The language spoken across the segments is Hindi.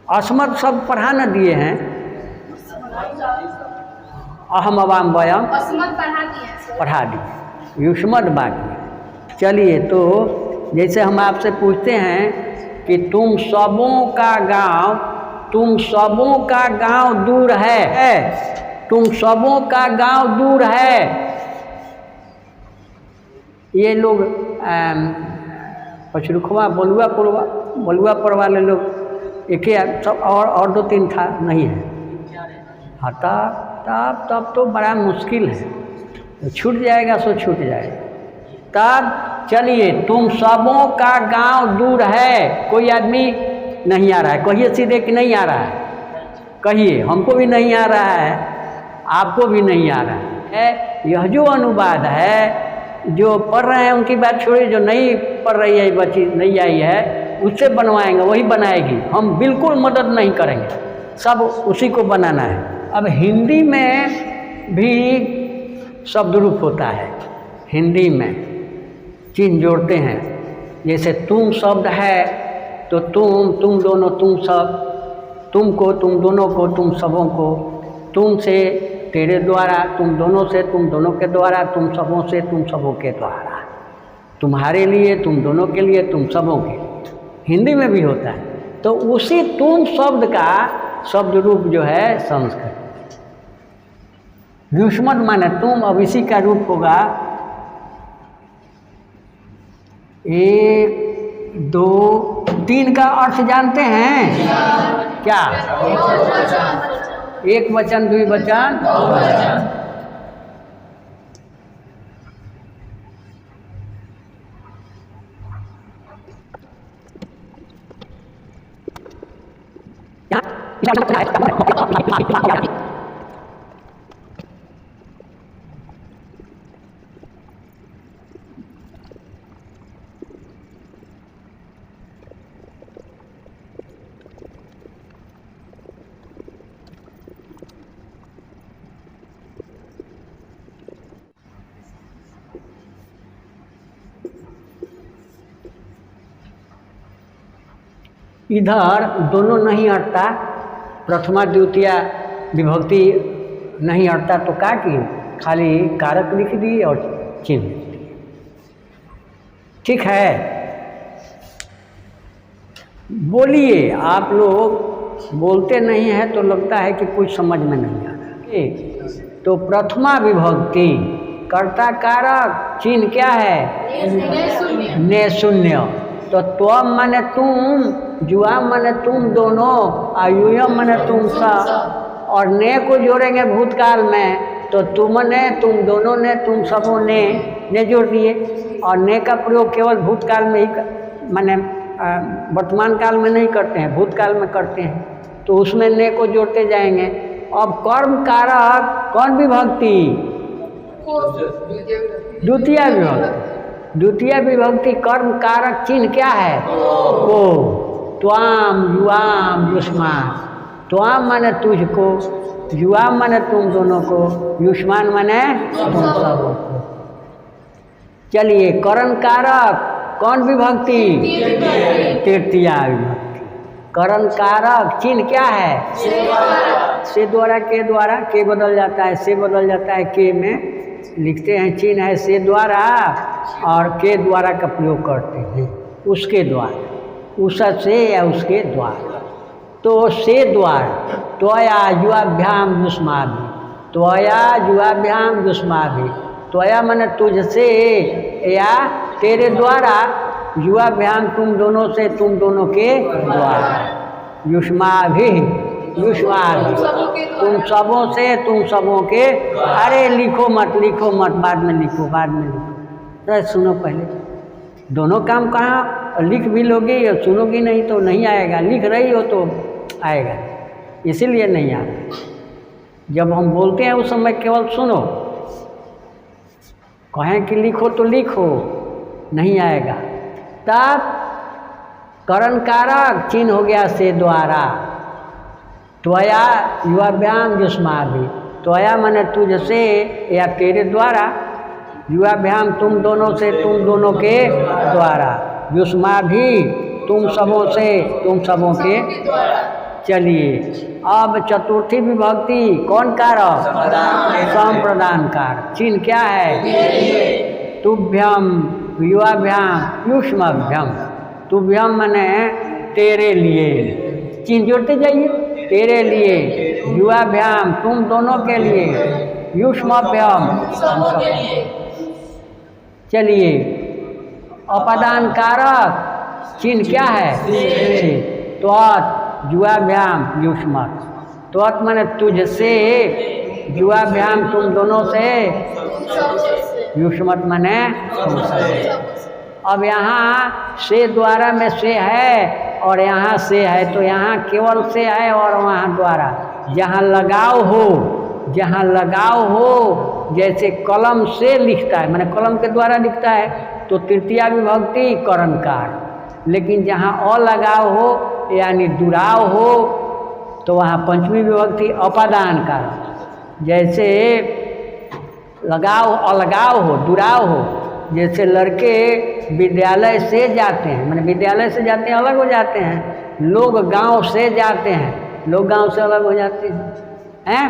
अस्मत् शब्द पढ़ा न दिए हैं, अहम अवाम वयम पढ़ा दिए, युष्मद बाकी। चलिए, तो जैसे हम आपसे पूछते हैं कि तुम सबों का गांव दूर है, तुम सबों का गांव दूर है। ये लोग पचरुखवा बलुआ पर वाले लोग एक ही सब और 2-3 था नहीं है। हाँ, तब तो बड़ा मुश्किल है, छूट जाएगा सो छूट जाएगा। तब चलिए, तुम सबों का गांव दूर है, कोई आदमी नहीं आ रहा है, कहिए सीधे कि नहीं आ रहा है, कहिए हमको भी नहीं आ रहा है, आपको भी नहीं आ रहा है। यह जो अनुवाद है, जो पढ़ रहे हैं उनकी बात छोड़िए, जो नहीं पढ़ रही है बच्ची नहीं आई है उससे बनवाएंगे, वही बनाएगी, हम बिल्कुल मदद नहीं करेंगे, सब उसी को बनाना है। अब हिंदी में भी शब्द रूप होता है, हिंदी में चिन्ह जोड़ते हैं। जैसे तुम शब्द है तो तुम दोनों, तुम सब, तुमको, तुम दोनों को, तुम सबों को, तुम से तेरे द्वारा, तुम दोनों से, तुम दोनों के द्वारा, तुम सबों से, तुम सबों के द्वारा, तुम्हारे लिए, तुम दोनों के लिए, तुम सबों के लिए, हिंदी में भी होता है। तो उसी तुम शब्द का शब्द रूप जो है संस्कृत, युष्मद माने तुम, अब इसी का रूप होगा 1, 2, 3 का अर्थ जानते हैं क्या? एक वचन, द्वि वचन, इधर दोनों नहीं अटता, प्रथमा द्वितीया विभक्ति नहीं अटता, तो क्या किए, खाली कारक लिख दिए और चिन्ह लिख दिए। ठीक है, बोलिए। आप लोग बोलते नहीं हैं तो लगता है कि कुछ समझ में नहीं आ रहा। तो प्रथमा विभक्ति कर्ता कारक चिन्ह क्या है? ने शून्य। तो त्वम माने तुम, जुआ माने तुम दोनों, आयुयम माने तुम सब, और ने को जोड़ेंगे भूतकाल में तो तुमने, तुम दोनों ने, तुम सबों ने जोड़ दिए। और ने का प्रयोग केवल भूतकाल में ही माने वर्तमान काल में नहीं करते हैं, भूतकाल में करते हैं, तो उसमें ने को जोड़ते जाएंगे। अब कर्म कारक कौन विभक्ति? द्वितीय विभक्ति। द्वितीय विभक्ति कर्म कारक चिन्ह क्या है? को। त्वाम, युवाम, युष्मान। त्वाम माने तुझको, युवाम माने तुम दोनों को, युष्मान माने तुम सबों को। चलिए, करण कारक कौन विभक्ति? तृतीया विभक्ति। करण कारक चिन्ह क्या है? से द्वारा, के द्वारा, के बदल जाता है, से बदल जाता है, के में लिखते हैं चिन्ह है से द्वारा, और के द्वारा का प्रयोग करते हैं, उसके द्वारा, उस से या उसके द्वारा। तो से द्वारा, त्वया युवाभ्याम युष्माभि, त्वया युवाभ्याम युष्माभि। त्वया माने तुझसे या तेरे द्वारा, युवाभ्याम तुम दोनों से, तुम दोनों के द्वारा, युष्माभि, युष्माभि तुम सबों से, तुम सबों के। अरे लिखो मत, लिखो मत, बाद में लिखो, बाद में लिखो। तो सुनो पहले, दोनों काम कहाँ, लिख भी लोगे और सुनोगी नहीं तो नहीं आएगा, लिख रही हो तो आएगा, इसीलिए नहीं आ रहा। जब हम बोलते हैं उस समय केवल सुनो, कहें कि लिखो तो लिखो, नहीं आएगा। तब करण कारक चिन्ह हो गया से द्वारा, त्वया युवाभ्याम युष्माभि। त्वया माने तुझसे या तेरे द्वारा, युवाभ्याम तुम दोनों से, तुम दोनों के द्वारा, युष्माभि तुम सबों से, तुम सबों के। चलिए अब चतुर्थी विभक्ति कौन कारक? संप्रदान कारक। चिन्ह क्या है? तुभ्यम युवाभ्याम युष्मभ्यम। तुभ्यम माने तेरे लिए, चिन्ह जोड़ते जाइए, तेरे लिए, युवाभ्याम तुम दोनों के लिए, युष्मभ्यम सबों के लिए। चलिए अपादान कारक चिन्ह क्या है? से। त्वत् युवाभ्याम युष्मत्। त्वत् माने तुझसे, युवाभ्याम तुम दोनों से, युष्मत् माने तुमसे। अब यहाँ से द्वारा में से है और यहाँ से है, तो यहाँ केवल से है और वहाँ द्वारा। जहाँ लगाव हो, जहाँ लगाव हो, जैसे कलम से लिखता है, माने कलम के द्वारा लिखता है तो तृतीया विभक्ति करणकार। लेकिन जहाँ अलगाव हो यानी दुराव हो तो वहाँ पंचमी विभक्ति अपादान का। जैसे लगाव अलगाव हो, दुराव हो, जैसे लड़के विद्यालय से जाते हैं, माने विद्यालय से जाते हैं अलग हो जाते हैं, लोग गांव से जाते हैं, लोग गांव से अलग हो जाते हैं।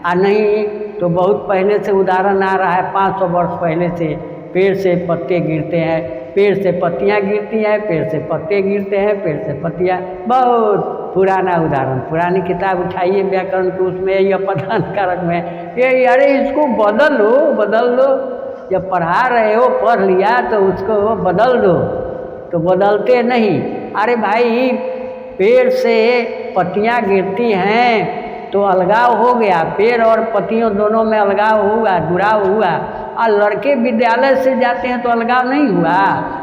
और नहीं तो बहुत पहले से उदाहरण आ रहा है, 500 वर्ष पहले से, पेड़ से पत्ते गिरते हैं, पेड़ से पत्तियां गिरती हैं, पेड़ से पत्ते गिरते हैं, पेड़ से पत्तियां, बहुत पुराना उदाहरण। पुरानी किताब उठाइए व्याकरण की, उसमें यह अपादान कारक में ये, अरे इसको बदल लो, बदल लो। जब पढ़ा रहे हो, पढ़ लिया तो उसको बदल दो, तो बदलते नहीं। अरे भाई पेड़ से पत्तियां गिरती हैं तो अलगाव हो गया, पेड़ और पत्तियों दोनों में अलगाव हुआ, दुराव हुआ। और लड़के विद्यालय से जाते हैं तो अलगाव नहीं हुआ,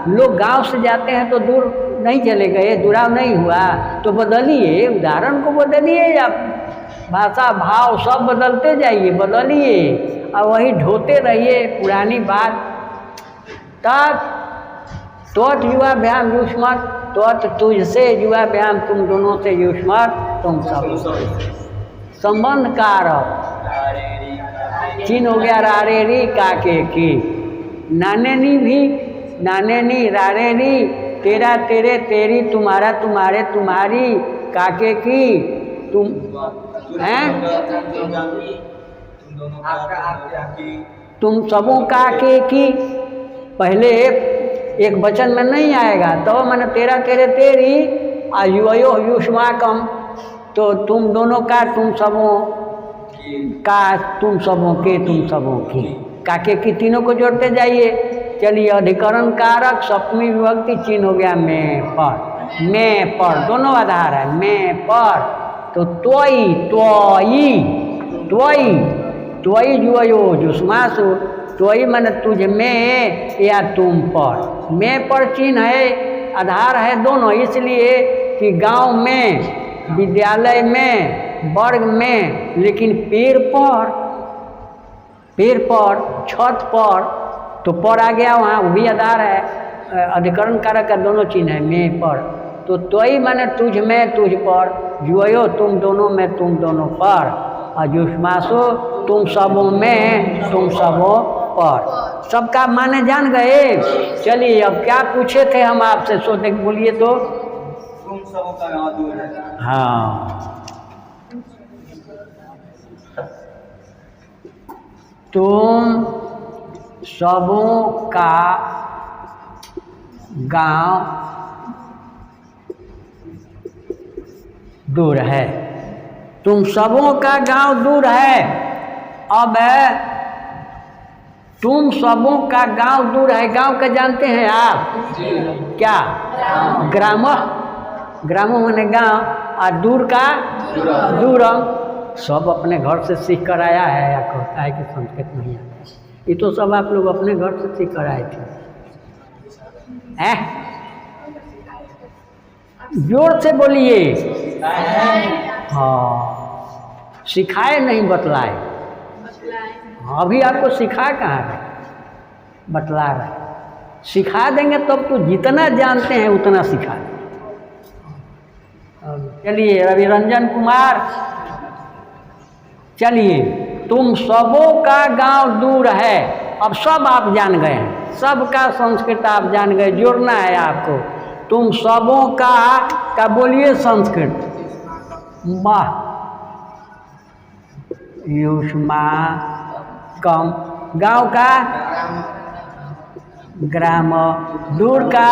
लोग गांव से जाते हैं तो दूर नहीं चले गए, दुराव नहीं हुआ। तो बदलिए, उदाहरण को बदलिए, या भाषा भाव सब बदलते जाइए, बदलिए और वही ढोते रहिए पुरानी बात। तब त्वत् युवाभ्याम युष्मत्, त्वत् तुझसे, युवाभ्याम तुम दोनों से, युष्मत् तुम सब। संबंध कारक चिन्ह हो गया रारे री काके की। नाने नी भी, नाने नी, रारे री, तेरा तेरे, तेरी, तुम्हारा तुम्हारे, तुम्हारी, काके की तुम हैं, तुम सबों काके की। पहले एक वचन में नहीं आएगा तो मैंने तेरा तेरे तेरी, आयुयो युष्माकम, तो तुम दोनों का, तुम सबों का, तुम सबों के, तुम सबों की, काके की तीनों को जोड़ते जाइए। चलिए अधिकरण कारक सप्तमी विभक्ति चिन्ह हो गया मैं पर, मैं पर दोनों आधार है, मैं पर। तो त्वयि, त्वयि, त्वयि, त्वयि जुयो जुष्मासु, त्वयि मन तुझ में या तुम पर। मैं पर चिन्ह है, आधार है दोनों, इसलिए कि गांव में, विद्यालय में, वर्ग में, लेकिन पेड़ पर, पेड़ पर, छत पर, तो पर आ गया वहाँ, वो भी आधार है, अधिकरण कारक का दोनों चिन्ह है मैं पर। तो त्वयि माने तुझ में, तुझ पर, जुयो तुम दोनों में, तुम दोनों पर, और जुष्मासो तुम सबों में, तुम सबों पर। सबका माने जान गए। चलिए अब क्या पूछे थे हम आपसे, सो देख बोलिए तो। तुम सबों का गाँव दूर है। हाँ, तुम सबों का गांव दूर है, तुम सबों का गांव दूर है। अब तुम सबों का गांव दूर है, गांव का जानते हैं आप क्या? ग्राम, ग्रामो माने गांव, और दूर का दूरम। सब अपने घर से सीख कर आया है, या कहता है कि संस्कृत नहीं आता, ये तो सब आप लोग अपने घर से सीख कर आए थे। जोर से बोलिए। हाँ, सिखाए नहीं बतलाए। अभी आपको सिखा कहाँ है, बतला रहे। सिखा देंगे तब तो जितना जानते हैं उतना सिखा दें। चलिए रवि रंजन कुमार, चलिए तुम सबों का गांव दूर है। अब सब आप जान गए हैं, सबका संस्कृत आप जान गए, जोड़ना है आपको। तुम सबों का बोलिए संस्कृत, वाह युष्मा कम गांव का ग्राम दूर का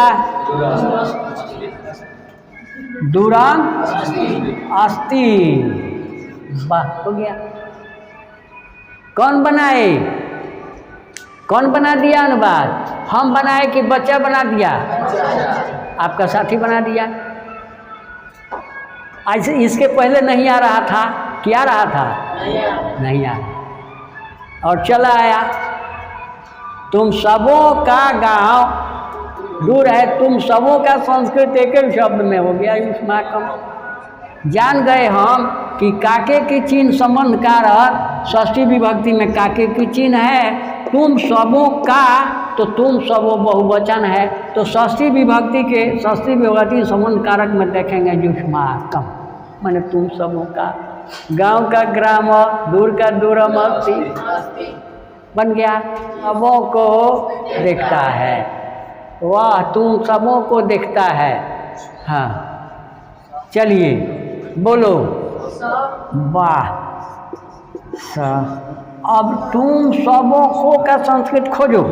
दूरंग अस्ति वाह हो गया। कौन बनाए कौन बना दिया अनुवाद हम बनाए कि बच्चा बना दिया आपका साथी बना दिया। ऐसे इसके पहले नहीं आ रहा था क्या रहा था नहीं आ रहा और चला आया। तुम सबों का गांव दूर है तुम सबों का संस्कृत एक ही शब्द में हो गया युष्माकम। जान गए हम कि काके की चिन्ह संबंध कारक षष्ठी विभक्ति में काके की चिन्ह है। तुम सबों का तो तुम सबों बहुवचन है तो षष्ठी विभक्ति संबंध कारक में देखेंगे युष्माकम माने तुम सबों का। गांव का ग्राम दूर का दूरम अस्ति बन गया। सबों को देखता है वाह तुम सबों को देखता है। हाँ चलिए बोलो वाह अब तुम सबों को का संस्कृत खोजो।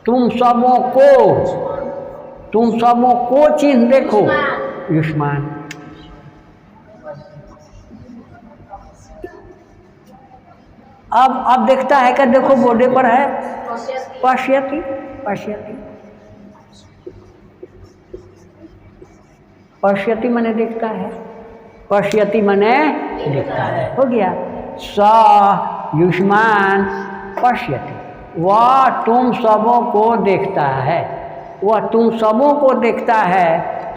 तुम सबों को चिन्ह देखो युष्मान। अब देखता है क्या देखो बोर्डे पर है पश्यति पश्यति पश्यति माने देखता है पश्यति माने देखता है हो गया। स युष्मान पश्यति वह तुम सबों को देखता है वह तुम सबों को देखता है।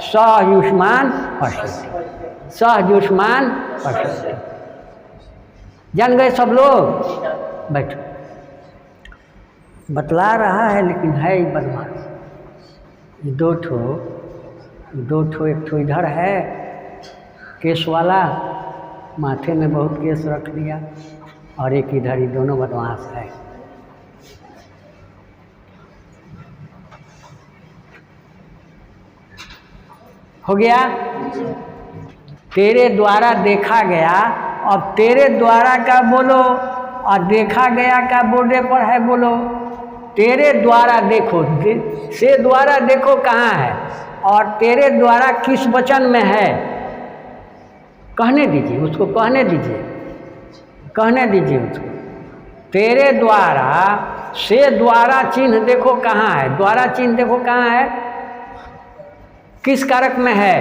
स युष्मान पश्यति स युष्मान पश्यति जान गए सब लोग। बैठो बतला रहा है लेकिन है ही बदमाश। दो ठो एक ठो इधर है केस वाला माथे में बहुत केस रख दिया और एक इधर ही दोनों बदमाश है। हो गया तेरे द्वारा देखा गया। अब तेरे द्वारा का बोलो और देखा गया का बोर्डे पर है बोलो। तेरे द्वारा देखो से द्वारा देखो कहाँ है और तेरे द्वारा किस वचन में है कहने दीजिए उसको कहने दीजिए उसको। तेरे द्वारा से द्वारा चिन्ह देखो कहाँ है द्वारा चिन्ह देखो कहाँ है किस कारक में है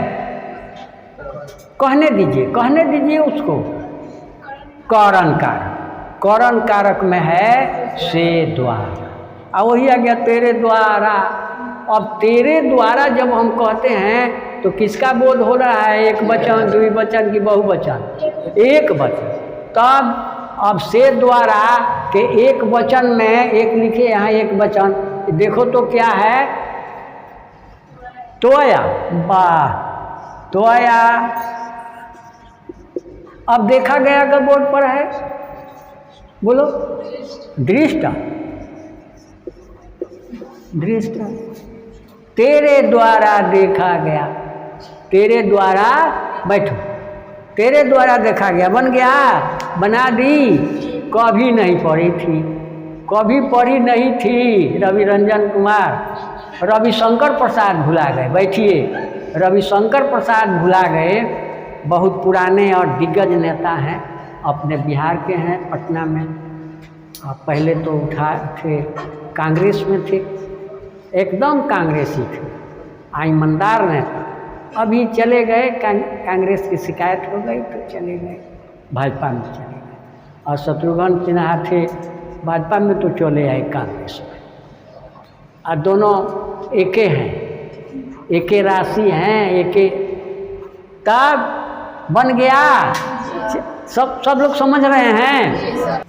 कहने दीजिए उसको। करण कारक में है से द्वारा और वही आ गया तेरे द्वारा। अब तेरे द्वारा जब हम कहते हैं तो किसका बोध हो रहा है एक वचन द्विवचन की बहुवचन एक वचन। तब अब से द्वारा के एक वचन में एक लिखे यहाँ एक वचन देखो तो क्या है तोया वाह तोया। अब देखा गया का बोर्ड पर है बोलो दृष्ट तेरे द्वारा देखा गया तेरे द्वारा बैठो तेरे द्वारा देखा गया बन गया बना दी। कभी पढ़ी नहीं थी रवि रंजन कुमार रविशंकर प्रसाद भुला गए। बैठिए रविशंकर प्रसाद भुला गए बहुत पुराने और दिग्गज नेता हैं अपने बिहार के हैं पटना में। पहले तो उठा थे कांग्रेस में थे एकदम कांग्रेसी थे ईमानदार नेता। अभी चले गए कांग्रेस की शिकायत हो गई तो चले गए भाजपा में चले गए और शत्रुघ्न सिन्हा थे भाजपा में तो चले आए कांग्रेस में। और दोनों एके हैं एके राशि हैं एके तब बन गया। सब लोग समझ रहे हैं।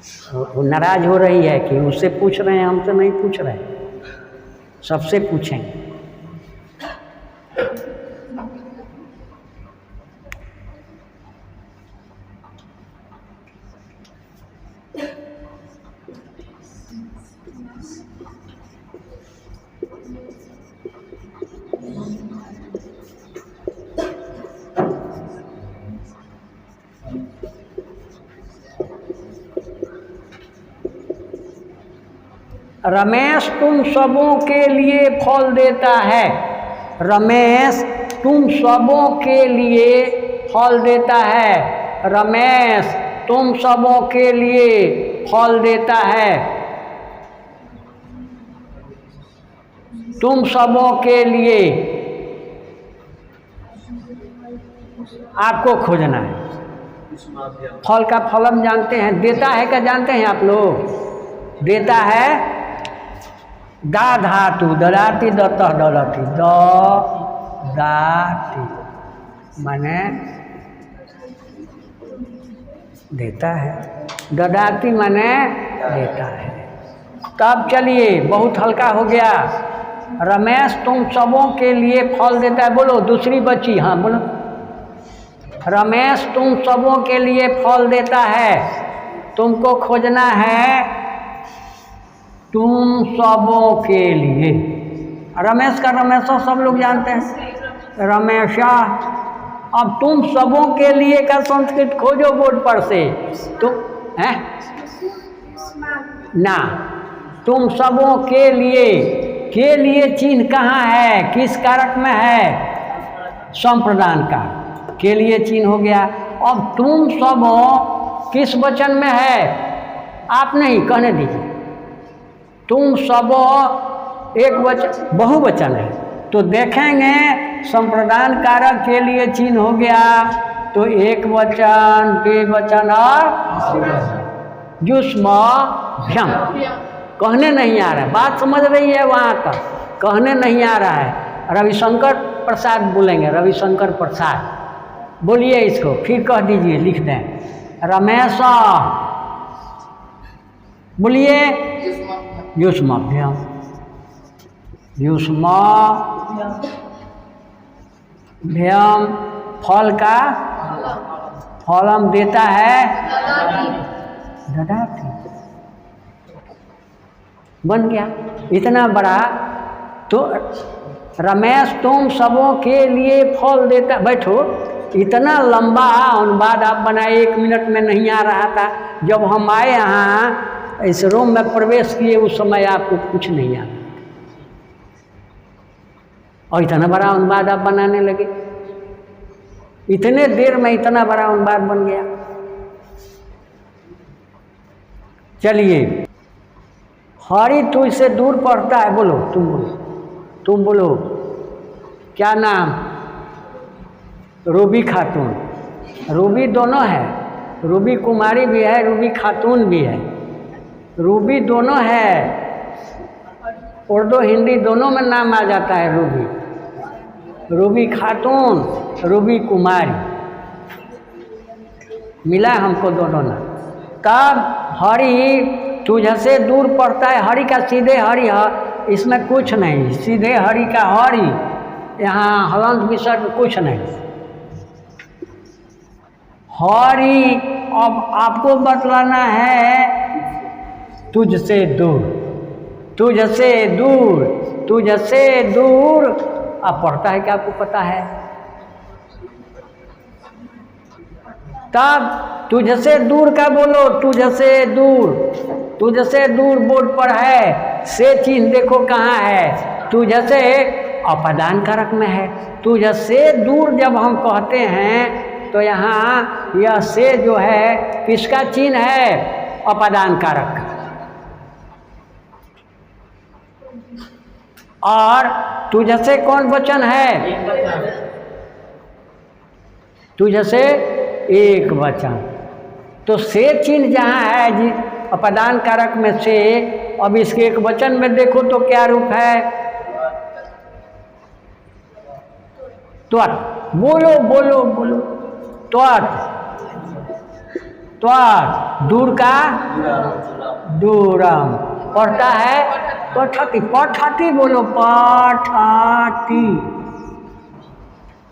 वो नाराज हो रही है कि उससे पूछ रहे हैं हमसे नहीं पूछ रहे हैं सबसे पूछेंगे। रमेश तुम सबों के लिए फल देता है। रमेश तुम सबों के लिए फल देता है। रमेश तुम सबों के लिए फल देता है। तुम सबों के लिए आपको खोजना है। फल का फलम जानते हैं, देता है क्या जानते हैं आप लोग? देता है दा धातु, ददाती दतः ददाती, द दाती माने देता है, ददाती माने देता है। तब चलिए बहुत हल्का हो गया। रमेश तुम सबों के लिए फल देता है। बोलो दूसरी बच्ची, हाँ बोलो। रमेश तुम सबों के लिए फल देता है। तुमको खोजना है तुम सबों के लिए। रमेश का रमेशा सब लोग जानते हैं, रमेशा। अब तुम सबों के लिए का संस्कृत खोजो बोर्ड पर से। तुम हैं ना, तुम सबों के लिए चिन्ह कहाँ है, किस कारक में है? संप्रदान का के लिए चिन्ह हो गया। अब तुम सबों किस वचन में है? आप नहीं कहने दीजिए। तुम सबों एक वचन, बहुवचन है तो देखेंगे संप्रदान कारक के लिए चिन्ह हो गया तो एक वचन, द्विवचन और युष्मभ्यम। कहने नहीं आ रहा है, बात समझ रही है वहाँ तक, कहने नहीं आ रहा है। रविशंकर प्रसाद बोलेंगे, रविशंकर प्रसाद बोलिए इसको, फिर कह दीजिए, लिख दें। रमेश बोलिए युष्मभ्यम। युष्मभ्यम फल का फलम देता है ददाती। बन गया इतना बड़ा। तो रमेश तुम सबों के लिए फल देता। बैठो, इतना लंबा अनुवाद आप बनाए, 1 मिनट में नहीं आ रहा था। जब हम आए यहाँ इस रूम में प्रवेश किए उस समय आपको कुछ नहीं आ रहा और इतना बड़ा अनुवाद आप बनाने लगे। इतने देर में इतना बड़ा अनुवाद बन गया। चलिए, हरि तुझसे दूर पड़ता है। बोलो तुम बोलो क्या नाम? रूबी खातून। रूबी दोनों है, रूबी कुमारी भी है, रूबी खातून भी है। रूबी दोनों है, उर्दू हिंदी दोनों में नाम आ जाता है रूबी। रूबी खातून, रूबी कुमारी, मिला हमको दोनों नाम। तब हरि तुझसे दूर पड़ता है। हरि का सीधे हरि है, इसमें कुछ नहीं, सीधे हरि का हरि, यहाँ हलंत विसर्ग कुछ नहीं। हरि अब आपको बतलाना है तुझसे दूर, तुझसे दूर, तुझसे दूर। अब पढ़ता है क्या आपको पता है? तब तुझसे दूर का बोलो, तुझसे दूर, तुझसे दूर बोर्ड पर है। से चिन्ह देखो कहाँ है? तुझसे अपदान कारक में है। तुझसे दूर जब हम कहते हैं तो यहाँ यह से जो है किसका चिन्ह है? अपदान कारक। और तुझसे कौन वचन है? तुझसे एक वचन। तो से चिन्ह जहाँ है जी अपदान कारक में से, अब इसके एक वचन में देखो तो क्या रूप है? त्वत्। बोलो बोलो बोलो, त्वत्। त्वत् दूर का दूरम। पढ़ता है पठती, पठती बोलो, पठती।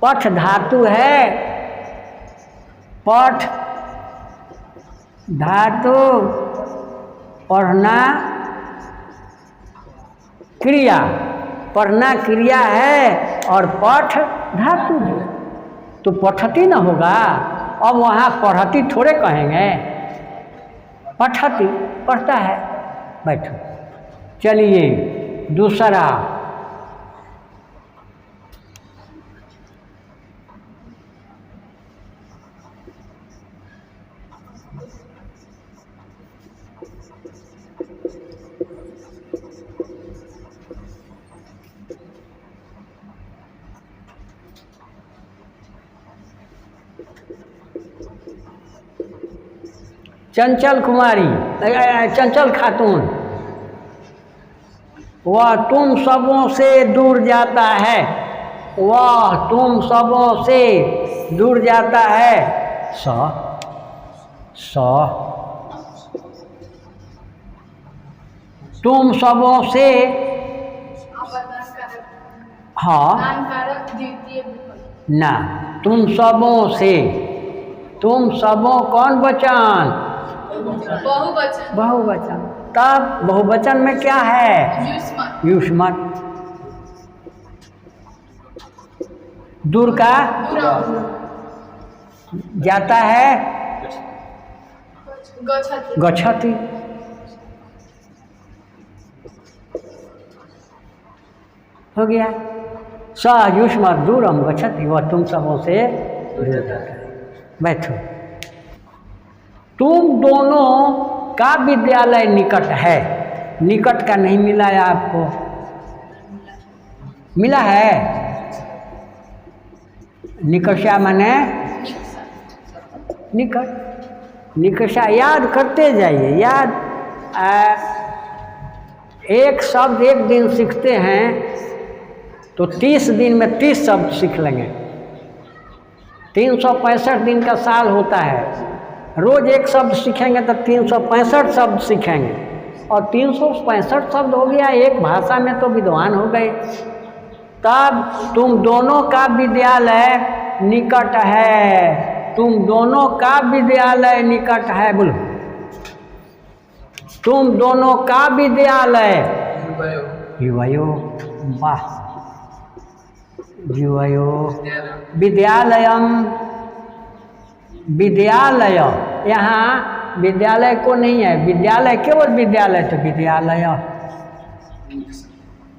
पठ धातु है, पठ धातु, पढ़ना क्रिया, पढ़ना क्रिया है और पठ धातु है, तो पठती ना होगा। अब वहाँ पढ़ती थोड़े कहेंगे, पठती, पढ़ता है। बैठो, चलिए दूसरा, चंचल कुमारी, चंचल खातून, वह तुम सबों से दूर जाता है, वह तुम सबों से दूर जाता है। तुम सबों से, हाँ ना, तुम सबों से, तुम सबों कौन वचन? बहुवचन। तब बहुवचन में क्या है? युष्मत। दूर का जाता है गच्छति। हो गया। स युष्मत दूरम गच्छति, वह तुम सबों से दूर जाता है। बैठो। तुम दोनों का विद्यालय निकट है। निकट का नहीं मिला है आपको? मिला है? निकषा माने निकट। निकषा याद करते जाइए। याद एक शब्द एक दिन सीखते हैं तो 30 दिन में 30 शब्द सीख लेंगे। 365 दिन का साल होता है। रोज एक शब्द सीखेंगे तो 365 शब्द सीखेंगे, और 365 शब्द हो गया एक भाषा में, तो विद्वान हो गए। तब तुम दोनों का विद्यालय निकट है। तुम दोनों का विद्यालय निकट है। बोलो, तुम दोनों का विद्यालय। युवयो, वाह, युवयो विद्यालयम। विद्यालय, यहाँ विद्यालय को नहीं है, विद्यालय केवल विद्यालय, तो विद्यालय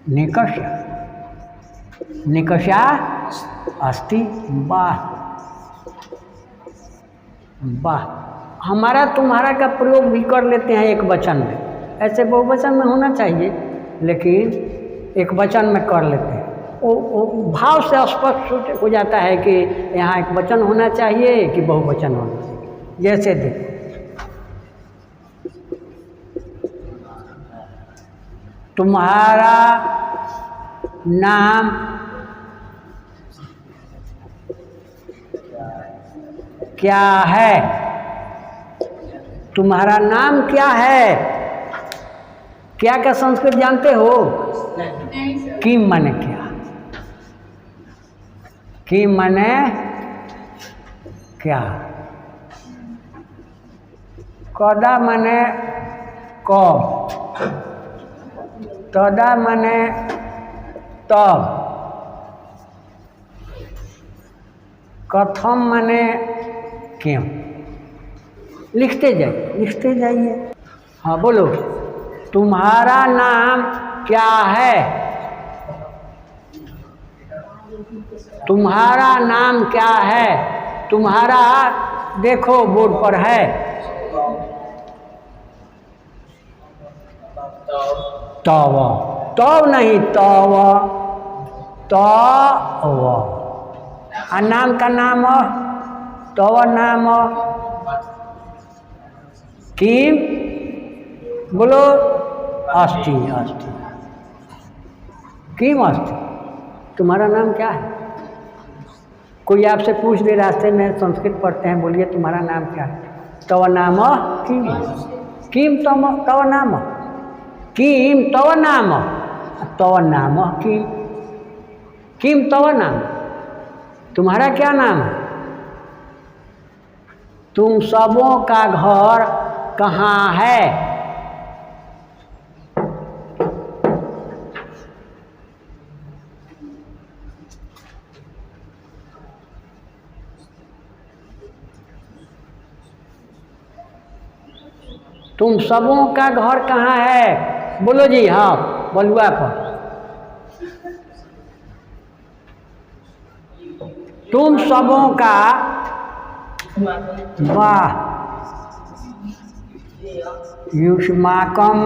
निकष, निकषा अस्ति। वाह वाह। हमारा तुम्हारा का प्रयोग भी कर लेते हैं एक वचन में, ऐसे बहुवचन में होना चाहिए, लेकिन एक वचन में कर लेते हैं। वो भाव से स्पष्ट हो जाता है कि यहाँ एक वचन होना चाहिए कि बहुवचन होना चाहिए। जैसे देखो, तुम्हारा नाम क्या है? तुम्हारा नाम क्या है? क्या का संस्कृत जानते हो? किम माने क्या? किम माने क्या? कदा माने कब, तदा माने तब, कथम माने क्यों। लिखते जाइए, लिखते जाइए। हाँ बोलो, तुम्हारा नाम क्या है? तुम्हारा नाम क्या है? तुम्हारा देखो बोर्ड पर है। तव, तव नहीं, तव, तव। आ नाम का नाम, तव नाम किम, बोलो अस्ति, अस्ति, किम अस्ति। तुम्हारा नाम क्या है? कोई आपसे पूछ दे रास्ते में, संस्कृत पढ़ते हैं, बोलिए तुम्हारा नाम क्या है? तव नाम किम, किम तव नाम, किम तव नाम, तव नाम किम, किम तव नाम। तुम्हारा क्या नाम है? तुम सबों का घर कहाँ है? तुम सबों का घर कहाँ है? बोलो जी, हाँ बलुआ पर। तुम सबों का, वाह, युष्माकम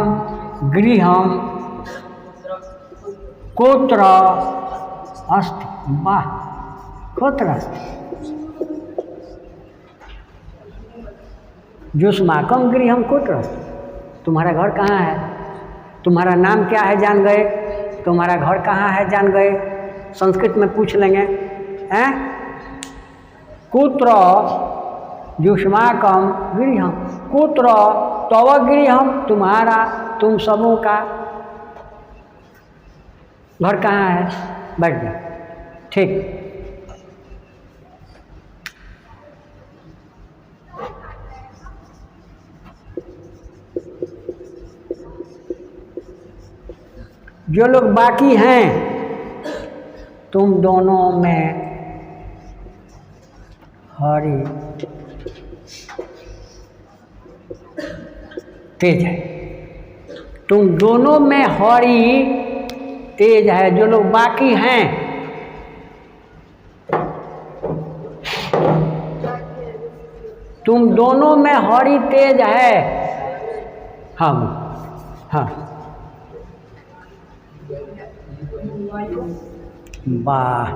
गृहम कोत्र अस्ति, वाह, कोत्र अस्ति, युष्माकम गृहम कोत्र अस्ति। तुम्हारा घर कहाँ है? तुम्हारा नाम क्या है जान गए? तुम्हारा घर कहाँ है जान गए? संस्कृत में पूछ लेंगे, हैं? कुत्र युष्माकम गृहम, कुत्र तव गृहम, तुम्हारा, तुम सबों का घर कहाँ है? बैठ जाओ, ठीक। जो लोग बाकी हैं, तुम दोनों में हरि तेज है, तुम दोनों में हरि तेज है। जो लोग बाकी हैं, तुम दोनों में हरि तेज है। हाँ हाँ, वाह,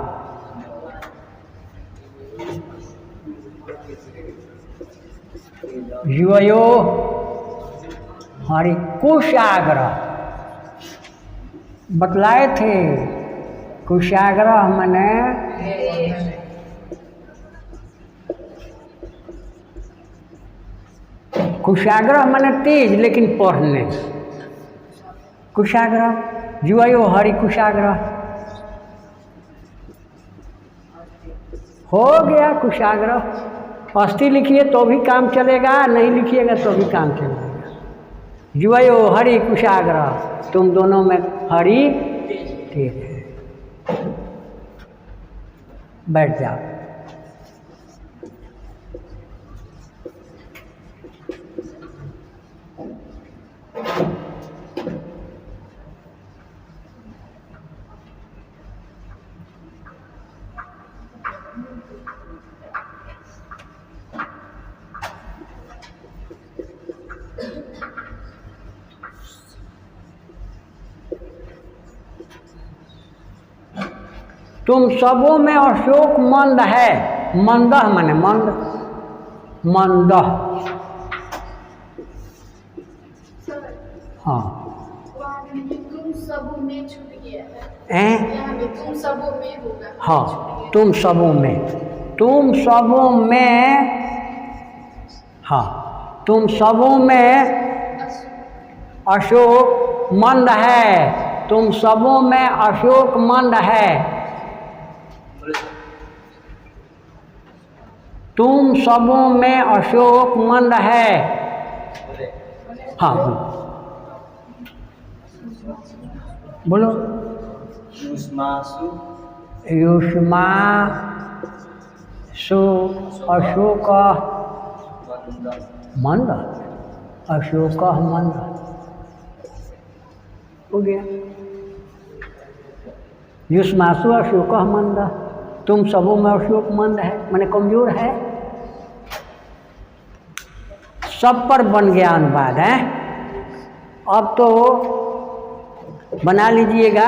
युवयो हरि कुशाग्र, बतलाए थे कुशाग्र मने कुशाग्र मने तेज, लेकिन पढ़ने कुशाग्र, युवयो हरि कुशाग्र हो गया। कुशाग्र अस्थि लिखिए तो भी काम चलेगा, नहीं लिखिएगा तो भी काम चलेगा। युवयो हरि कुशाग्र, तुम दोनों में हरि तेज है। बैठ जाओ। तुम सबों में अशोक मंद है। मंदह माने मंद, मंदह, हाँ। तुम सबों में छूट गया हैं? यहाँ पे तुम सबों में होगा। हाँ, तुम सबों में, तुम सबों में, हाँ, तुम सबों में अशोक मंद है। तुम सबों में अशोक मंद है। तुम सबों में अशोक मंद है। हाँ बोलो। युष्मासु युष्मा सु अशोक मंद, अशोक मंद हो गया। युष्मासु अशोक मंद, तुम सबों में अशोक मंद है माने कमजोर है। सब पर बन गया अनुवाद है। अब तो बना लीजिएगा।